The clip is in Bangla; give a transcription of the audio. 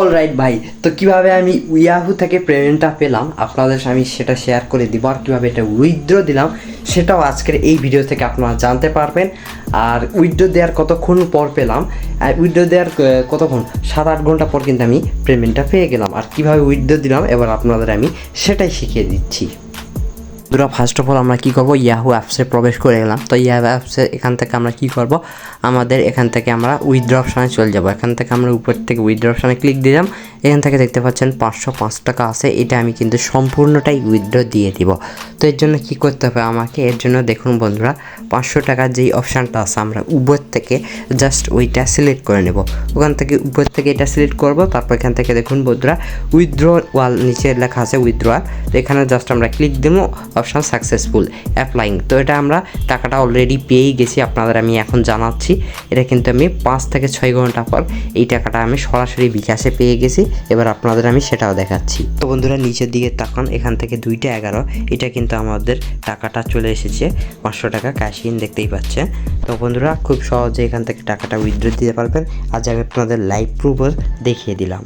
অলরাইট ভাই, তো কিভাবে আমি ইয়াহু থেকে পেমেন্টটা পেলাম আপনাদের আমি সেটা শেয়ার করে দিব, আর কীভাবে এটা উইথড্র দিলাম সেটাও আজকের এই ভিডিও থেকে আপনারা জানতে পারবেন। আর উইথড্র দেওয়ার কতক্ষণ পর পেলাম, আর উইথড্র দেওয়ার কতক্ষণ 7-8 ঘন্টা পর কিন্তু আমি পেমেন্টটা পেয়ে গেলাম। আর কীভাবে উইথড্র দিলাম এবার আপনাদের আমি সেটাই শিখিয়ে দিচ্ছি। বন্ধুরা, ফার্স্ট অফ অল আমরা কী করবো, ইয়াহু অ্যাপসে প্রবেশ করে গেলাম। তো ইয়াহু অ্যাপসে এখান থেকে আমরা কী করব, আমাদের এখান থেকে আমরা উইথড্র অপশানে চলে যাব। এখান থেকে আমরা উপর থেকে উইথড্র অপশানে ক্লিক দিলাম। এখান থেকে দেখতে পাচ্ছেন 505 টাকা আছে, এটা আমি কিন্তু সম্পূর্ণটাই উইথড্র দিয়ে দিব। তো এর জন্য কী করতে হবে আমাকে, এর জন্য দেখুন বন্ধুরা, 500 টাকার যেই অপশানটা আছে আমরা উপর থেকে জাস্ট ওইটা সিলেক্ট করে নেব। ওখান থেকে উপর থেকে এটা সিলেক্ট করব, তারপর এখান থেকে দেখুন বন্ধুরা উইথড্র ওয়াল নিচে লেখা আছে উইথড্রয়াল, তো এখানে জাস্ট আমরা ক্লিক দেবো, অপশান সাকসেসফুল অ্যাপ্লাইং। তো এটা আমরা টাকাটা অলরেডি পেয়েই গেছি, আপনাদের আমি এখন জানাচ্ছি। এটা কিন্তু আমি 5 থেকে 6 ঘন্টা পর এই টাকাটা আমি সরাসরি বিকাশে পেয়ে গেছি। এবার আপনাদের আমি সেটাও দেখাচ্ছি। তো বন্ধুরা নিচের দিকে তাকান, এখান থেকে 2টা 11 এটা কিন্তু আমাদের টাকাটা চলে এসেছে, 500 টাকা ক্যাশ ইন দেখতেই পাচ্ছেন। তো বন্ধুরা খুব সহজে এখান থেকে টাকাটা উইথড্র দিতে পারবেন। আজ আমি আপনাদের লাইভ প্রুফ দেখিয়ে দিলাম।